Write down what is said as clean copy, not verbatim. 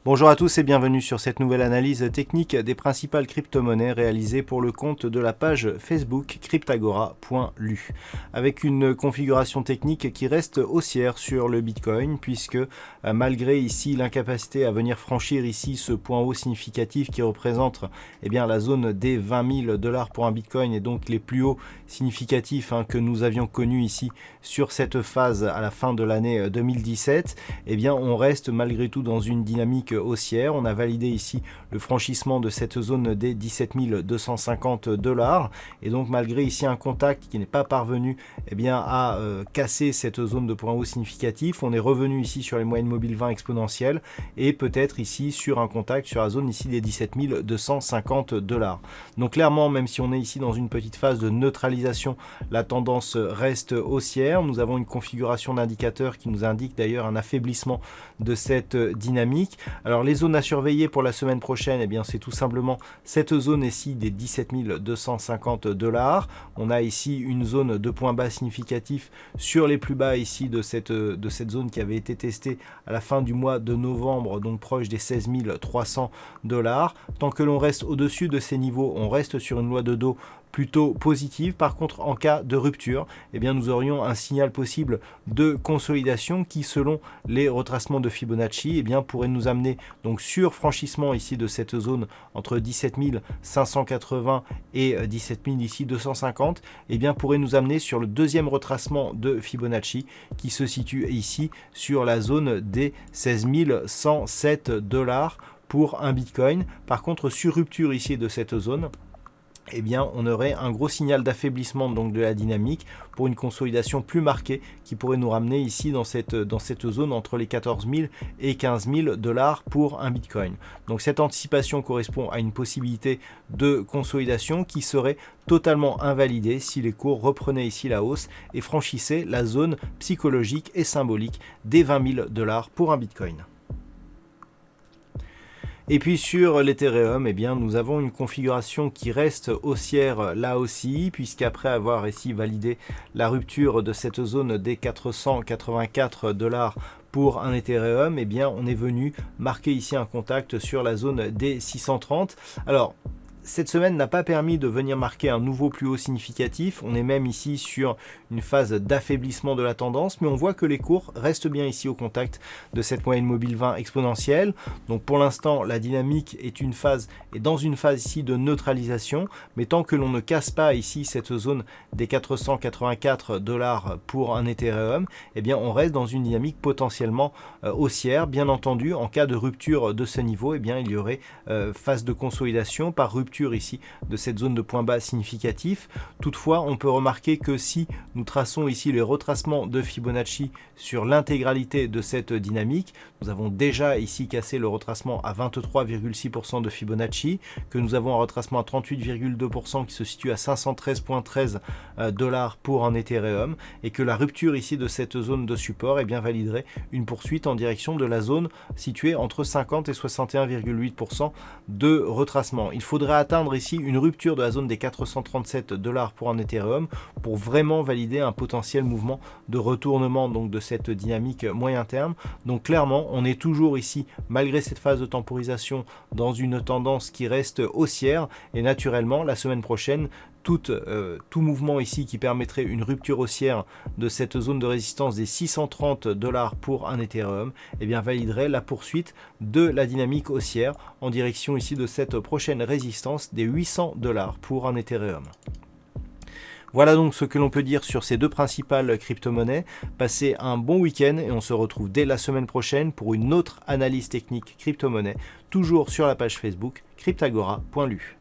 Bonjour à tous et bienvenue sur cette nouvelle analyse technique des principales crypto-monnaies réalisées pour le compte de la page Facebook cryptagora.lu. Avec une configuration technique qui reste haussière sur le Bitcoin puisque malgré ici l'incapacité à venir franchir ici ce point haut significatif qui représente la zone des 20 000 $ pour un Bitcoin et donc les plus hauts significatifs que nous avions connus ici sur cette phase à la fin de l'année 2017, on reste malgré tout dans une dynamique haussière. On a validé ici le franchissement de cette zone des 17 250 $ et donc malgré ici un contact qui n'est pas parvenu à casser cette zone de point haut significatif, on est revenu ici sur les moyennes mobiles 20 exponentielles et peut-être ici sur un contact sur la zone ici des 17 250 $. Donc clairement, même si on est ici dans une petite phase de neutralisation, la tendance reste haussière. Nous avons une configuration d'indicateur qui nous indique d'ailleurs un affaiblissement de cette dynamique. Alors les zones à surveiller pour la semaine prochaine, c'est tout simplement cette zone ici des 17 250 $. On a ici une zone de point bas significatif sur les plus bas ici de cette zone qui avait été testée à la fin du mois de novembre, donc proche des 16 300 $. Tant que l'on reste au-dessus de ces niveaux, on reste sur une loi de dos plutôt positive. Par contre, en cas de rupture, nous aurions un signal possible de consolidation qui, selon les retracements de Fibonacci, pourrait nous amener donc sur franchissement ici de cette zone entre 17 580 et 17 000 ici 250, pourrait nous amener sur le deuxième retracement de Fibonacci qui se situe ici sur la zone des 16 107 $ pour un Bitcoin. Par contre, sur rupture ici de cette zone, on aurait un gros signal d'affaiblissement donc de la dynamique pour une consolidation plus marquée qui pourrait nous ramener ici dans cette zone entre les 14 000 et 15 000 $ pour un Bitcoin. Donc cette anticipation correspond à une possibilité de consolidation qui serait totalement invalidée si les cours reprenaient ici la hausse et franchissaient la zone psychologique et symbolique des 20 000 $ pour un Bitcoin. Et puis sur l'Ethereum, nous avons une configuration qui reste haussière là aussi, puisqu'après avoir ici validé la rupture de cette zone des 484 $ pour un Ethereum, on est venu marquer ici un contact sur la zone des 630. Alors, cette semaine n'a pas permis de venir marquer un nouveau plus haut significatif. On est même ici sur une phase d'affaiblissement de la tendance, mais on voit que les cours restent bien ici au contact de cette moyenne mobile 20 exponentielle. Donc pour l'instant, la dynamique est dans une phase ici de neutralisation, mais tant que l'on ne casse pas ici cette zone des 484 $ pour un Ethereum, on reste dans une dynamique potentiellement haussière. Bien entendu, en cas de rupture de ce niveau, il y aurait phase de consolidation par rupture ici de cette zone de point bas significatif. Toutefois, on peut remarquer que si nous traçons ici les retracements de Fibonacci sur l'intégralité de cette dynamique, nous avons déjà ici cassé le retracement à 23,6% de Fibonacci, que nous avons un retracement à 38,2% qui se situe à 513,13 $ pour un Ethereum, et que la rupture ici de cette zone de support validerait une poursuite en direction de la zone située entre 50 et 61,8% de retracement. Il faudrait atteindre ici une rupture de la zone des 437 $ pour un Ethereum pour vraiment valider un potentiel mouvement de retournement donc de cette dynamique moyen terme. Donc clairement, on est toujours ici, malgré cette phase de temporisation, dans une tendance qui reste haussière, et naturellement la semaine prochaine, tout mouvement ici qui permettrait une rupture haussière de cette zone de résistance des 630 $ pour un Ethereum, validerait la poursuite de la dynamique haussière en direction ici de cette prochaine résistance des 800 $ pour un Ethereum. Voilà donc ce que l'on peut dire sur ces deux principales crypto-monnaies. Passez un bon week-end et on se retrouve dès la semaine prochaine pour une autre analyse technique crypto-monnaie, toujours sur la page Facebook cryptagora.lu.